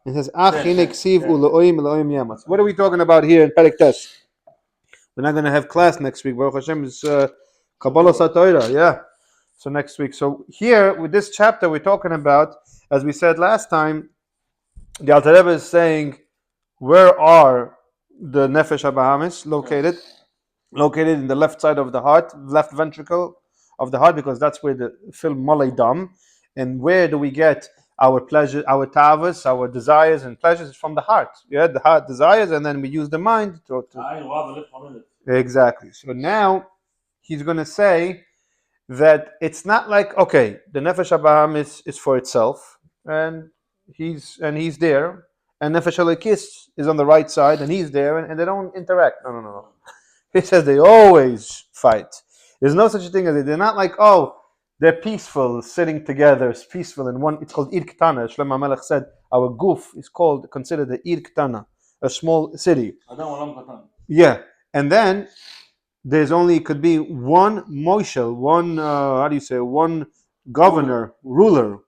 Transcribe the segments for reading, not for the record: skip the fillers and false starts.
It says, what are we talking about here in Perek Tes? We're not going to have class next week. Baruch Hashem is Kabbalah Satoira. Yeah. So next week. So here with this chapter, we're talking about, as we said last time, the Alter Rebbe is saying, where are the Nefesh HaBahamis located? Located in the left side of the heart, left ventricle of the heart, because that's where the film Malay Dam. And where do we get our pleasure, our tavas, our desires and pleasures? From the heart. Yeah, the heart desires, and then we use the mind to exactly. So now he's going to say that it's not like, okay, the Nefesh HaBahamis is for itself, and he's there, and Nefesh HaLekis is on the right side, and he's there, and they don't interact. No. He says they always fight. There's no such thing as it. They're not like, oh, they're peaceful, sitting together, it's peaceful in one. It's called Ir Ktana. Shlomo HaMelech said our guf is considered the Ir Ktana, a small city. Yeah, and then there's only could be one moshel, one one governor, ruler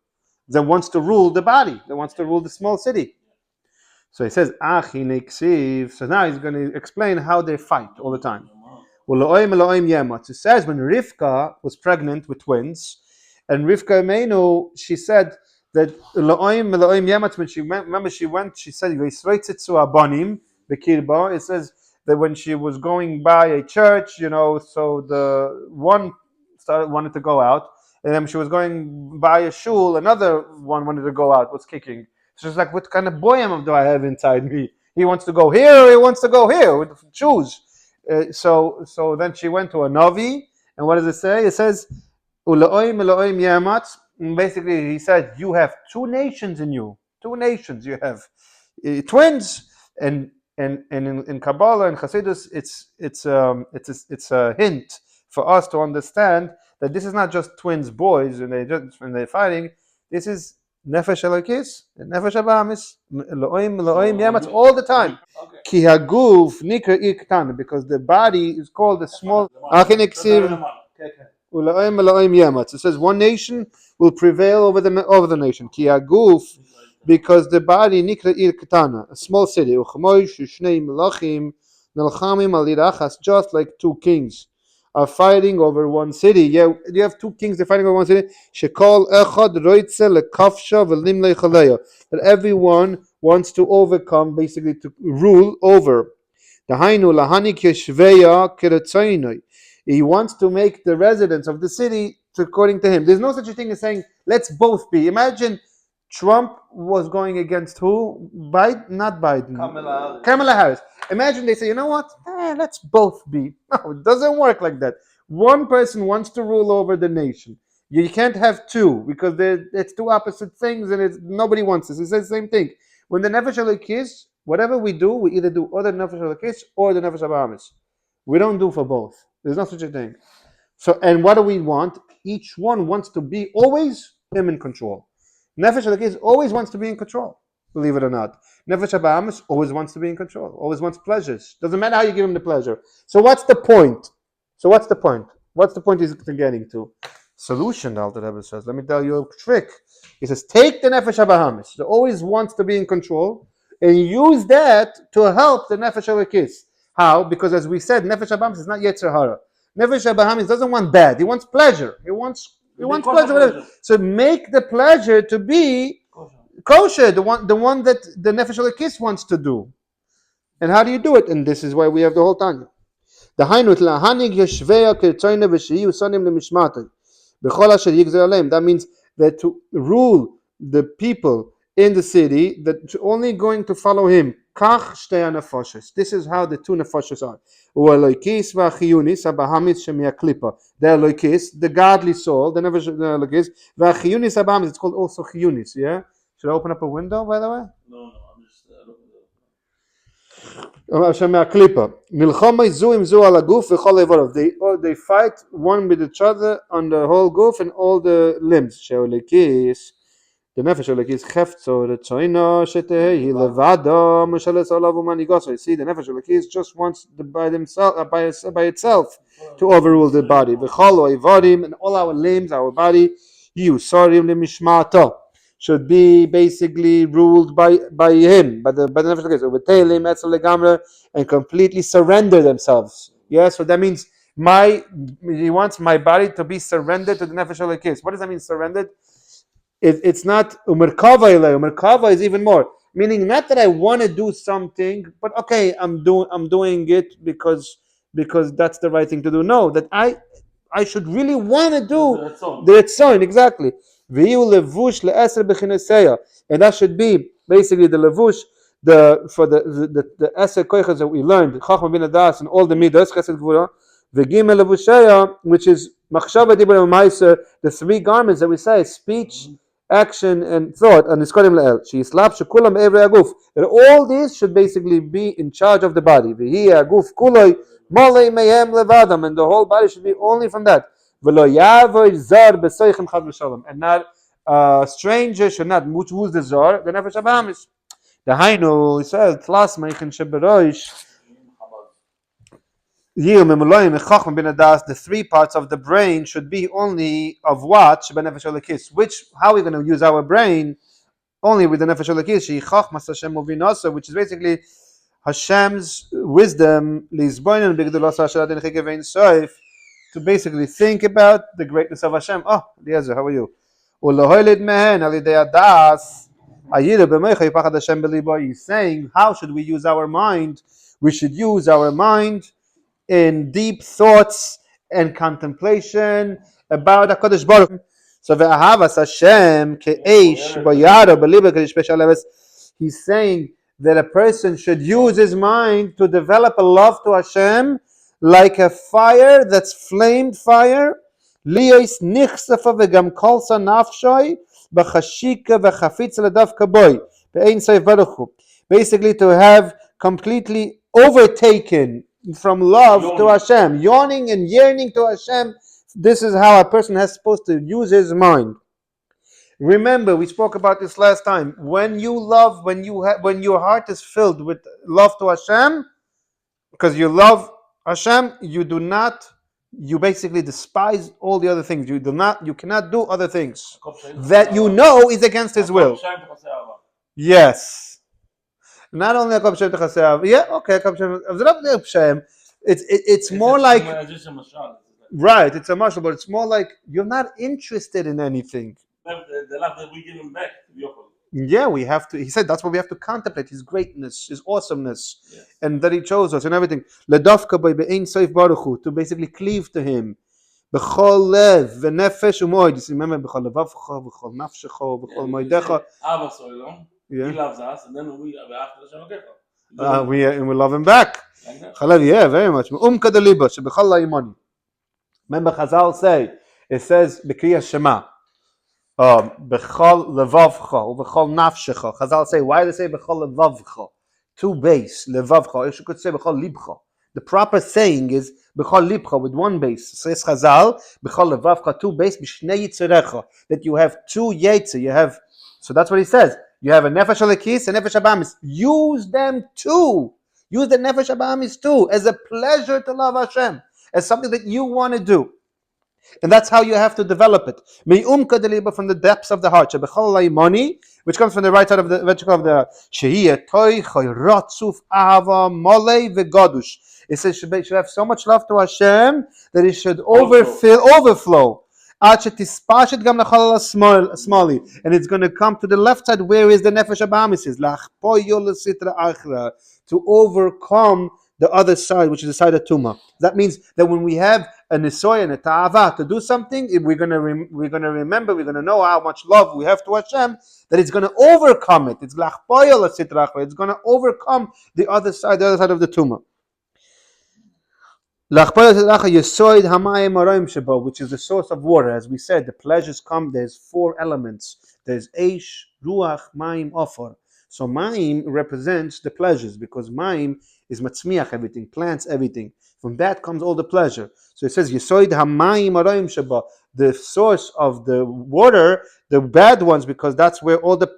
that wants to rule the body, that wants to rule the small city. So he says, so now he's going to explain how they fight all the time. It says when Rivka was pregnant with twins, and Rivka Imenu, she said that when she said, it says that when she was going by a church, so the one wanted to go out, and then she was going by a shul, another one wanted to go out, was kicking. So she's like, what kind of boy do I have inside me? He wants to go here, or he wants to go here. Choose. So then she went to a Navi, and what does it say? It says, U'la'oim Elohim Yamatz. Basically, he said, you have two nations in you. Two nations. You have twins, and in Kabbalah and Chassidus, it's a hint for us to understand that this is not just twins, boys, and they're fighting. This is Nefesh Elokis and Nefesh Abahamis, Elohim Yamatz, all the time. Ki haguf nikra Ir Ktana, because the body is called a small. It says one nation will prevail over the nation. Ki haguf, because the body nikra Ir Ktana, a small city. Just like two kings are fighting over one city. Yeah, you have two kings, they're fighting over one city. That everyone wants to overcome, basically to rule over. He wants to make the residents of the city according to him. There's no such a thing as saying, let's both be. Imagine Trump was going against who? Not Biden. Kamala Harris. Imagine they say, you know what? Let's both be. No, it doesn't work like that. One person wants to rule over the nation. You can't have two, because it's two opposite things, and nobody wants this. It says the same thing. When the Nefesh Elokis, whatever we do, we either do other Nefesh Elokis or the Nefesh Abahamis. We don't do for both. There's no such a thing. So, and what do we want? Each one wants to be always him in control. Nefesh Elokis always wants to be in control, believe it or not. Nefesh HaBahamis always wants to be in control, always wants pleasures. Doesn't matter how you give him the pleasure. So what's the point? What's the point he's getting to? Solution, the Alter Rebbe says. Let me tell you a trick. He says, take the Nefesh HaBahamis, that always wants to be in control, and use that to help the Nefesh Elokis. How? Because as we said, Nefesh HaBahamis is not Yetzer Hara. Nefesh HaBahamis doesn't want bad. He wants pleasure. He wants pleasure. So make the pleasure to be kosher, the one that the Nefesh Elokis wants to do. And how do you do it? And this is why we have the whole Tanya. That means that to rule the people in the city, that only going to follow him. This is how the two nefashos are. The Elokis, the godly soul, the Elokis. It's called also chiyunis. Yeah. Should I open up a window, by the way? No, I'm just They fight one with each other on the whole goof and all the limbs. The Nefesh Elokis chefzo the tzoino shetehi levado mishales olav umanigoso. You see, the Nefesh Elokis just wants by itself to overrule the body. V'chol oivarim, and all our limbs, our body, you sarim lemishmato. should be basically ruled by him, by the nefesh lekis, and completely surrender themselves. Yeah, so that means he wants my body to be surrendered to the nefesh lekis. What does that mean, surrendered? It's not umerkava ilay. Umerkava is even more, meaning not that I want to do something, but okay, I'm doing it because that's the right thing to do. No, that I should really want to do the Ritzon, exactly. V'yu levush le'eser b'chineseya, and that should be basically the levush, the eser koiches that we learned, chachma bin adas and all the midas, chesed gvura, v'gimel levusheya, which is machshava dibur ma'aser, the three garments that we say, speech, action, and thought, and niskodim le'el. She slap shekulam every aguf. That all these should basically be in charge of the body. V'hi aguf kuloi Molei mehem levadam, and the whole body should be only from that. V'lo yavoy zar b'soichem chad v'shalom, and not stranger should not. Who's the zar? The nefesh habahamis. The Hainu, he says, Tlas meichen sheberoish. The three parts of the brain should be only of what? Which, how are we going to use our brain? Only with the nefesh alakis, which is basically Hashem's wisdom, to basically think about the greatness of Hashem. Oh, Eliezer, how are you? He's saying, how should we use our mind? We should use our mind in deep thoughts and contemplation about HaKadosh Baruch Hu. So ve'ahavas Hashem ke'eish boyaro b'liba kadosh b'shaleves. He's saying that a person should use his mind to develop a love to Hashem like a fire that's flamed fire. Liyos nichsafa v'gam kolsa nafshoy b'chashika v'chafitz ledavka boy be'ein sof Baruch Hu. Basically, to have completely overtaken from love to Hashem, yawning and yearning to Hashem. This is how a person has supposed to use his mind. Remember, we spoke about this last time. When you love, when your heart is filled with love to Hashem, because you love Hashem, you basically despise all the other things. You cannot do other things that you know is against His will. Yes. Not only a Shem Techaseav. Yeah, okay, Shem. It's more like, right, it's a mashal, but it's more like you're not interested in anything. The love that we give him back. Yeah, we have to. He said that's why we have to contemplate His greatness, His awesomeness, yes, and that He chose us and everything. Ledafka by be'ein sof Baruch Hu, to basically cleave to Him. B'chol lev v'nefesh u'moed. Remember, b'chol levavcha, b'chol nafshecha, b'chol moedecha. Yeah. He loves us, and then we after the we love Him back. Yeah, very much. Remember, Chazal say, it says b'kriyas Shema, b'chol levavcha u'b'chol nafshecha. Chazal say, why do they say b'chol levavcha? Two base, levavcha. You could say b'chol libcha. The proper saying is b'chol libcha, with one base. Says Chazal, b'chol levavcha, two base, b'shnei yitzerecha, that you have two yetzer. You have, so that's what he says. You have a nefesh alakis and nefesh habahamis. Use them too. Use the nefesh habahamis too as a pleasure to love Hashem, as something that you want to do. And that's how you have to develop it. From the depths of the heart. Which comes from the right side of the vertical of the it says should have so much love to Hashem that it should overflow. And it's going to come to the left side, where is the nefesh habahamis, to overcome the other side, which is the side of Tumah. That means that when we have a nisoy and a ta'ava to do something, we're going to remember, we're going to know how much love we have to Hashem, that it's going to overcome it. It's going to overcome the other side of the Tumah. Which is the source of water. As we said, the pleasures come, there's four elements. There's Eish, Ruach, Maim, Ofor. So Maim represents the pleasures, because Maim is matzmiach, everything, plants everything. From that comes all the pleasure. So it says, Yesoid HaMaim Aroim Sheba, the source of the water, the bad ones, because that's where all the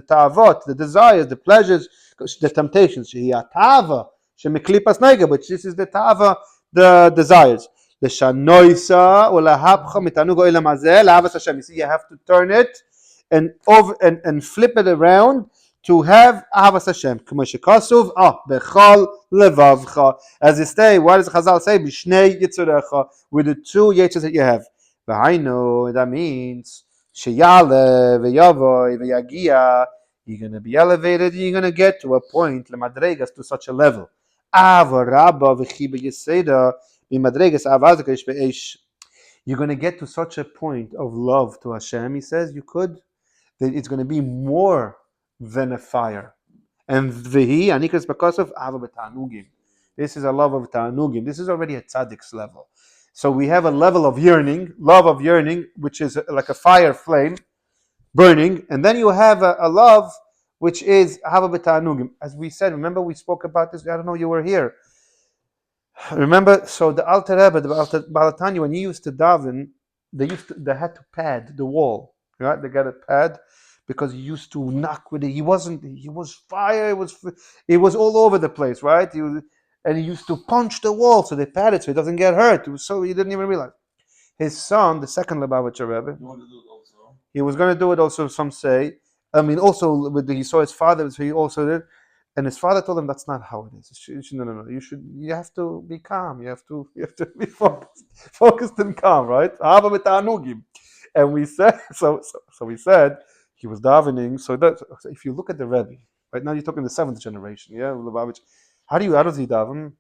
ta'avot, the desires, the pleasures, the temptations. Ta'ava, Shemeklipas Neiga, but this is the ta'ava, the desires. The shanoisa ulahapcha mitanugo ilam hazeh lahavas Hashem. You see, you have to turn it and over and flip it around to have Ahavas Hashem. Bechal levavcha. As they say, what does Chazal say? B'shnei yitzurecha, with the two yitzures that you have. V'hainu, that means sheyale v'yavoy v'yagia. You're going to be elevated. You're going to get to a point lemadregas, to such a level. Avarabba v'chiba yiseda mimadregas avazakash be'esh. You're going to get to such a point of love to Hashem, he says, that it's going to be more than a fire. And v'hi anikas b'kosov ava b'ta'anugim. This is a love of ta'anugim. This is already a tzaddik's level. So we have a level of yearning, love of yearning, which is like a fire flame burning, and then you have a love which is ava b'ta'anugim. As we said, remember we spoke about this. I don't know, you were here. Remember, so the Alter Rebbe, the Tanya, when he used to daven, they had to pad the wall, right? They got a pad because he used to knock with it. He was fire. It was all over the place, right? And he used to punch the wall, so they padded so he doesn't get hurt. So he didn't even realize. His son, the second Lubavitcher Rebbe, he was going to do it also. Some say, also he saw his father, so he also did. And his father told him that's not how it is. No. You have to be calm. You have to be focused and calm, right? And we said so we said he was davening. So if you look at the Rebbe, right now you're talking the seventh generation, yeah, Lubavitch. How does he daven?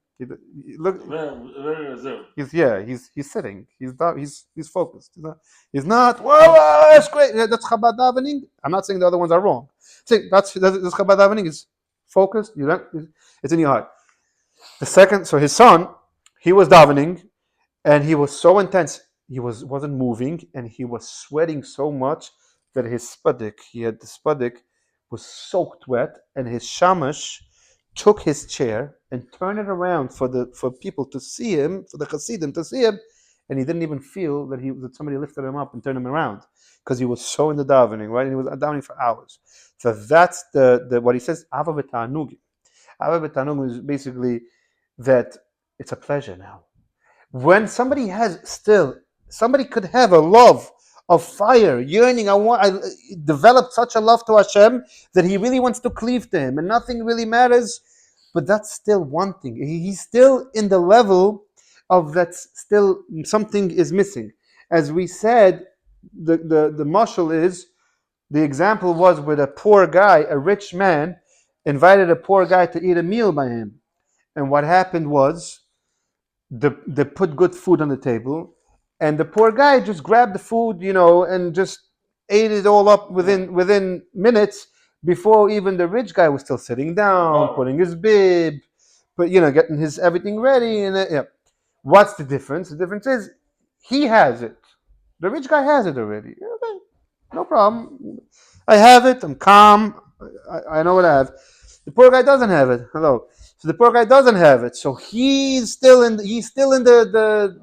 Look, very reserved. He's sitting. He's focused. He's not. Whoa, that's great. That's Chabad davening. I'm not saying the other ones are wrong. That's Chabad davening is focused. It's in your heart. The second, so his son, he was davening, and he was so intense. He wasn't moving, and he was sweating so much that his spudik was soaked wet, and his shamash took his chair and turned it around for people to see him, for the Hasidim to see him, and he didn't even feel that somebody lifted him up and turned him around because he was so in the davening, right? And he was davening for hours. So that's the what he says. Ava b'ta'anugim. Ava b'ta'anugim is basically that it's a pleasure now. When somebody could have a love of fire, yearning. I developed such a love to Hashem that he really wants to cleave to him, and nothing really matters. But that's still one thing. He's still in the level of that's still something is missing. As we said, the mashal is, the example was with a poor guy, a rich man, invited a poor guy to eat a meal by him. And what happened was, they put good food on the table, and the poor guy just grabbed the food, and just ate it all up within minutes, before even the rich guy was still sitting down, putting his bib, getting his everything ready. And what's the difference? The difference is he has it. The rich guy has it already. Okay, no problem. I have it. I'm calm. I know what I have. The poor guy doesn't have it. Hello. So the poor guy doesn't have it. So he's still in the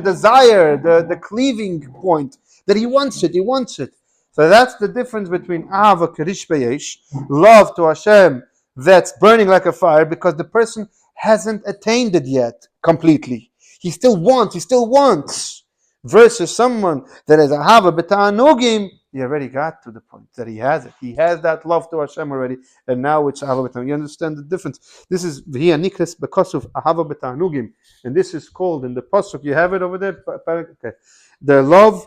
desire, the cleaving point that he wants it. He wants it. So that's the difference between Ahava Kerish Beyesh, love to Hashem that's burning like a fire, because the person hasn't attained it yet completely. He still wants. Versus someone that is Ahava B'Ta'anugim, he already got to the point that he has it. He has that love to Hashem already, and now it's Ahava B'Ta'anugim. You understand the difference? This is V'hi Nikras because of Ahava B'Ta'anugim, and this is called in the pasuk. You have it over there. Okay. The love.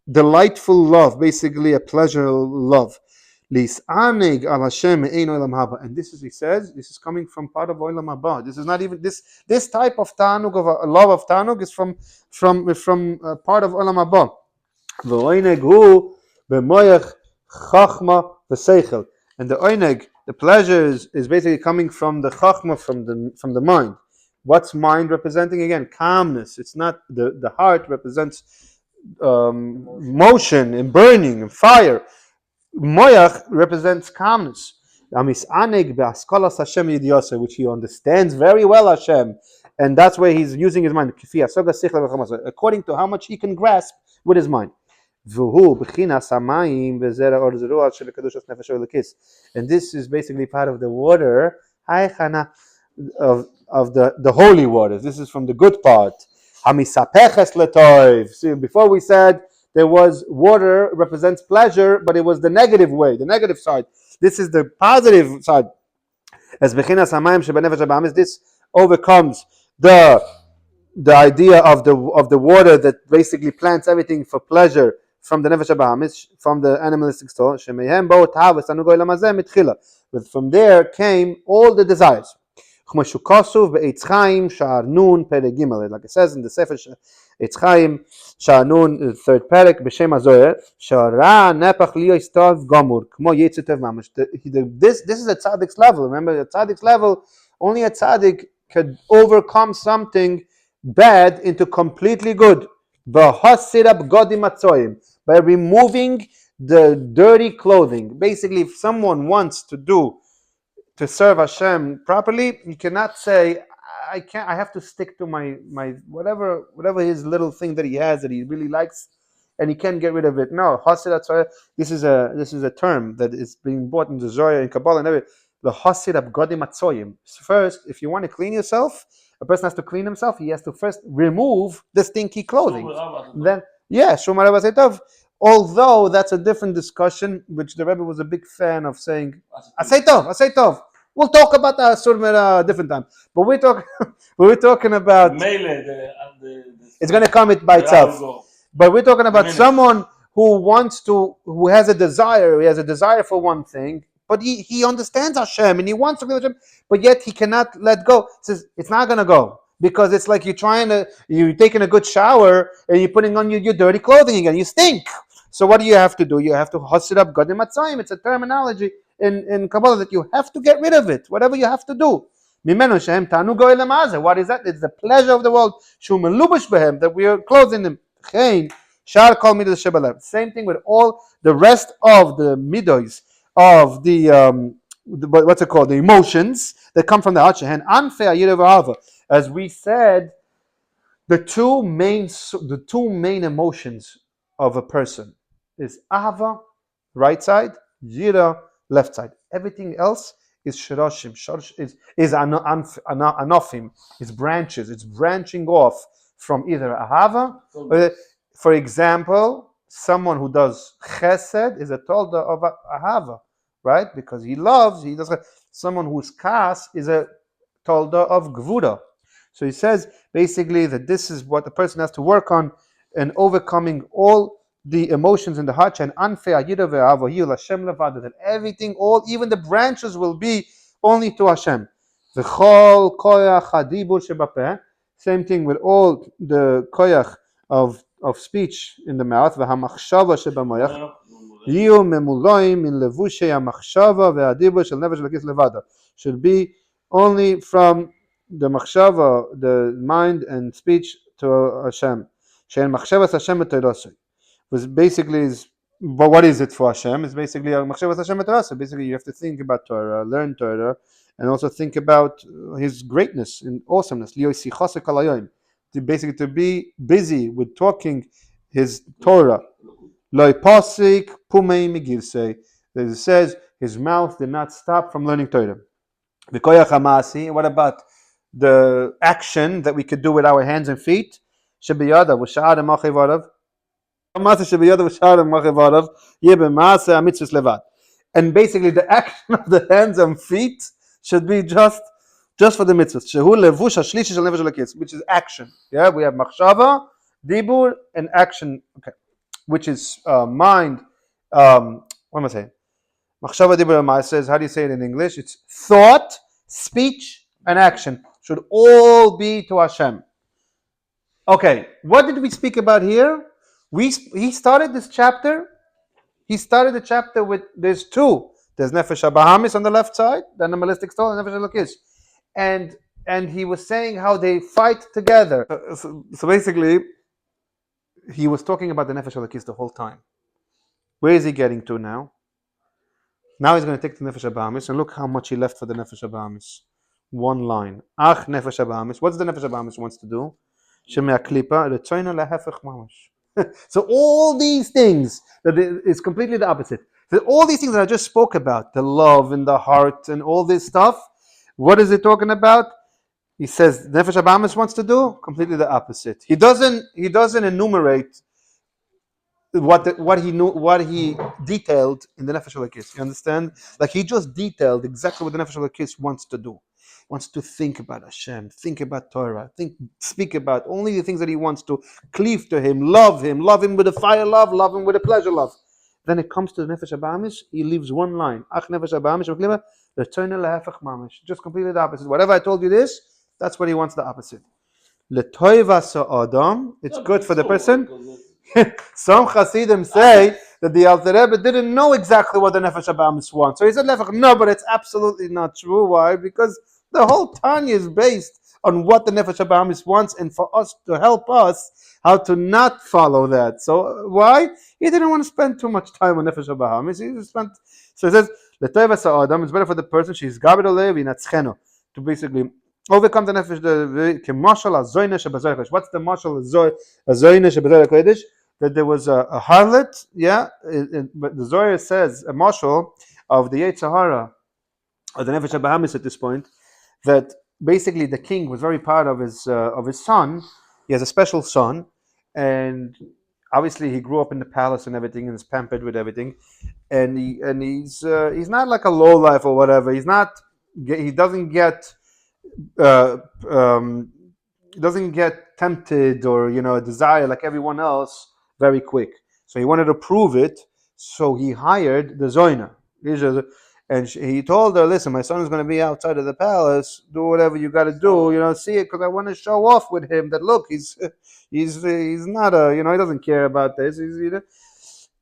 Delightful love, basically a pleasure love. Lis'aneg al Hashem ein olam haba, and this is, he says, this is coming from part of olam haba. This is not even this type of tanug, of a love of tanug, is from part of olam haba. V'oineg hu b'moyach chachma v'seichel, and the oineg, the pleasure is basically coming from the chachma, from the mind. What's mind representing? Again, calmness. It's not the heart represents motion and burning and fire. Moyach represents calmness. Which he understands very well Hashem, and that's where he's using his mind. According to how much he can grasp with his mind. And this is basically part of the water of the holy waters. This is from the good part. See, before we said there was water represents pleasure, but it was the negative way, the negative side. This is the positive side. As bechinas hamayim shebenefesh habahamis, this overcomes the idea of the water that basically plants everything for pleasure from the nefesh habahamis, from the animalistic soul. Shemehem bo tahavas tanugo elam hazeh mitchila. But from there came all the desires. Like it says in the Sefer Eitz Chaim, Sha'ar Nun, the third parak, B'Shem HaZoyer, Sha'ra nepach liyois tov gomur, kmo yetzu tev mamash. This is a tzaddik's level. Remember, at tzaddik's level, only a tzaddik could overcome something bad into completely good. V'hasirab godim atzoyim, by removing the dirty clothing. Basically, if someone wants to serve Hashem properly, you cannot say, I have to stick to my whatever his little thing that he has that he really likes, and he can't get rid of it. No, this is a term that is being brought in the Zohar and Kabbalah and everything. The hasid abgodim atzoyim. First, if you want to clean yourself, a person has to clean himself. He has to first remove the stinky clothing. Then, shumar abasetov. Although that's a different discussion, which the Rebbe was a big fan of saying, Asay tov. We'll talk about the Asur at a different time. But we're talking about... it's going to come by itself. But we're talking about someone who has a desire for one thing, but he understands Hashem and he wants to be with Hashem, but yet he cannot let go. He says, it's not going to go. Because it's like you're taking a good shower and you're putting on your dirty clothing again. You stink. So what do you have to do? You have to hasid up godim atzayim. It's a terminology in Kabbalah that you have to get rid of it. Whatever you have to do. Mimenu shehem tanu goy lemaze. What is that? It's the pleasure of the world. Shu melubush behem, that we are clothing them. Chein shar kol midos shebalev. Same thing with all the rest of the midos of the what's it called? The emotions that come from the heart. Shehen anfei ayirav ahava. As we said, the two main emotions of a person is ahava, right side, yira, left side. Everything else is shirashim, is anofim, is branches. It's branching off from either ahava. For example, someone who does chesed is a tolda of ahava, right? Because he does. Someone who's kas is a tolda of gvura. So he says basically that this is what the person has to work on and overcoming all the emotions in the heart, and that everything, even the branches will be only to Hashem. Same thing with all the koyach of speech in the mouth. Should be only from the machshava, the mind and speech to Hashem. Shein machshavas Hashem b'teirosei. Was basically but what is it for Hashem? It's basically machshavas Hashem b'teirosei. Basically, you have to think about Torah, learn Torah, and also think about His greatness and awesomeness. To basically be busy with talking His Torah. Lo pasik pumei migirsei. As it says, his mouth did not stop from learning Torah. V'koyach hamasi. What about the action that we could do with our hands and feet? Shebiyada v'sha'ar machivarav. And basically the action of the hands and feet should be just for the mitzvahs. Which is action. Yeah, we have machshava, dibur, and action. Okay, which is mind. What am I saying? Machshava, dibur, and says. How do you say it in English? It's thought, speech, and action should all be to Hashem. Okay, what did we speak about here? He started this chapter. He started the chapter with there's two. There's nefesh habahamis on the left side, the animalistic soul, and nefesh elokis, and he was saying how they fight together. So basically, he was talking about the nefesh elokis the whole time. Where is he getting to now? Now he's going to take the nefesh habahamis and look how much he left for the nefesh habahamis. One line. Ach nefesh habahamis. What's the nefesh habahamis wants to do? Shemei klipa retoina lehefech mamash. So all these things that is completely the opposite. So all these things that I just spoke about, the love and the heart and all this stuff, what is it talking about? He says Nefesh Habahamis wants to do completely the opposite. He doesn't enumerate what he knew, what he detailed in the Nefesh Elokis. You understand? Like he just detailed exactly what the Nefesh Elokis wants to do. Wants to think about Hashem, think about Torah, speak about only the things that he wants to, cleave to him, love him with a fire love him with a pleasure love. Then it comes to the Nefesh Abamish, he leaves one line. Ach Nefesh Abamish, just completely the opposite. Whatever I told you this, that's what he wants the opposite. Letoiva Sa'adam, it's good for the person. Some Hasidim say that the Alter Rebbe didn't know exactly what the Nefesh Abamis wants. So he said, no, but it's absolutely not true. Why? Because the whole Tanya is based on what the Nefesh Abamis wants, and for us to help us how to not follow that. So why? He didn't want to spend too much time on Nefesh Abamis. He just spent. So he says, Letoiva Sa'adam, it's better for the person. She's Gabed Olevi Natzcheno, to basically overcome the nefesh. The mashal azoyne shebezoyach. What's the mashal azoyne shebezoyach kodesh? That there was a harlot. Yeah, but the Zohar says a mashal of the Yetzer Hara, or the nefesh Bahamis at this point, that basically the king was very proud of his son. He has a special son, and obviously he grew up in the palace and everything, and is pampered with everything, and he's not like a low life or whatever. He doesn't get uh, um, doesn't get tempted or desire like everyone else very quick. So he wanted to prove it. So he hired the Zoina, and he told her, "Listen, my son is going to be outside of the palace. Do whatever you got to do. See it, because I want to show off with him that look, he's not he doesn't care about this.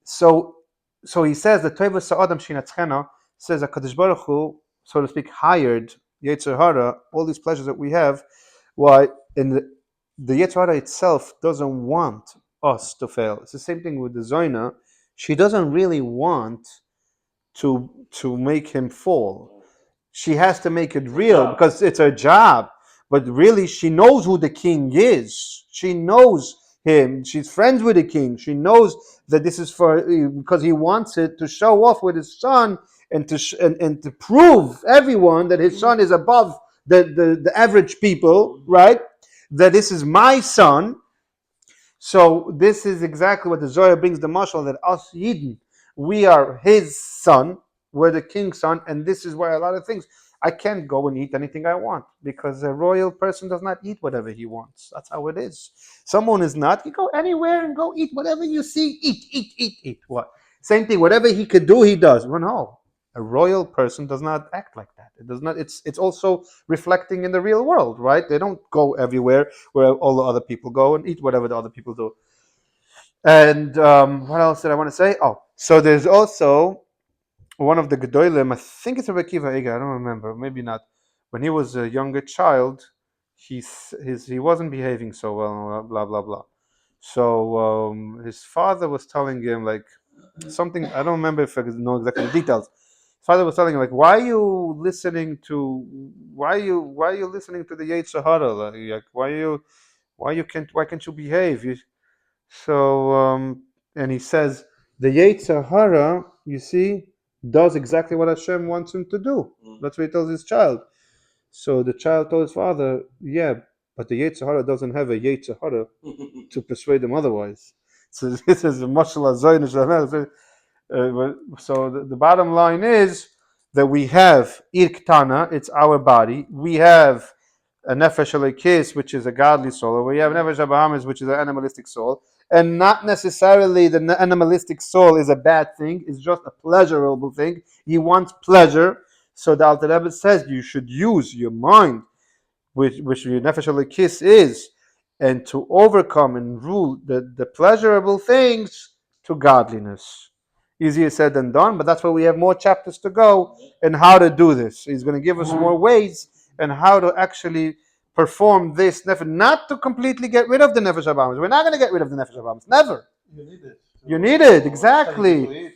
So he says that Tova Sa'adam Shinatzchena says that Kadosh Baruch Hu, so to speak, hired Yetzer Hara, all these pleasures that we have. Why? In the Yetzer Hara itself doesn't want us to fail. It's the same thing with the Zoina. She doesn't really want to make him fall. She has to make it real because it's her job. But really, she knows who the king is. She knows him. She's friends with the king. She knows that this is because he wants it to show off with his son, and to prove everyone that his son is above the average people, right? That this is my son. So this is exactly what the Zohar brings the mashal, that us Yidden, we are his son, we're the king's son, and this is why a lot of things, I can't go and eat anything I want, because a royal person does not eat whatever he wants. That's how it is. Someone is not, you go anywhere and go eat whatever you see, eat. What? Same thing, whatever he could do, he does. Well, no. A royal person does not act like that. It does not. It's also reflecting in the real world, right? They don't go everywhere where all the other people go and eat whatever the other people do. And what else did I want to say? Oh, so there's also one of the Gedolim. I think it's Rabbi Akiva Eiger. I don't remember. Maybe not. When he was a younger child, he wasn't behaving so well. Blah blah blah. So his father was telling him like something. I don't remember if I know exactly the details. His father was telling him like, why are you listening to the Yetzer Hara? Like why can't you behave? And he says the Yetzer Hara, you see, does exactly what Hashem wants him to do. That's what he tells his child. So the child told his father, yeah, but the Yetzer Hara doesn't have a Yetzer Hara to persuade him otherwise. So this is a mashal azoyin. So the bottom line is that we have irktana, it's our body. We have a nefesh elokis, which is a godly soul. Or we have nefesh abahamis, which is an animalistic soul. And not necessarily the animalistic soul is a bad thing. It's just a pleasurable thing. He wants pleasure. So the Alter Rebbe says you should use your mind, which your nefesh elokis is, and to overcome and rule the pleasurable things to godliness. Easier said than done, but that's why we have more chapters to go and how to do this. He's going to give us more ways and how to actually perform this nefesh, not to completely get rid of the nefesh abamis. We're not going to get rid of the nefesh abamis. Never. You need it. Exactly.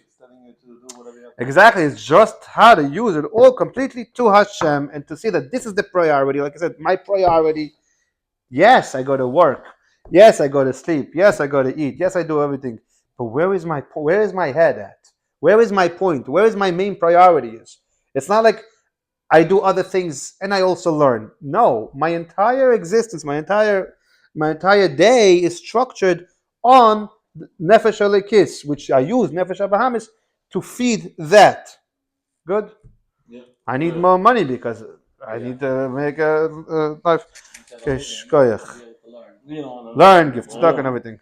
Exactly. It's just how to use it all completely to Hashem and to see that this is the priority. Like I said, my priority. Yes, I go to work. Yes, I go to sleep. Yes, I go to eat. Yes, I do everything. But where is my head at? Where is my point? Where is my main priority is? It's not like I do other things and I also learn. No, my entire existence, my entire day is structured on nefesh alekis, which I use nefesh abahamis to feed that. Good. Yeah. I need more money because I need to make a life. Okay, shkoyach. You know, Learn, give tzedakah and everything.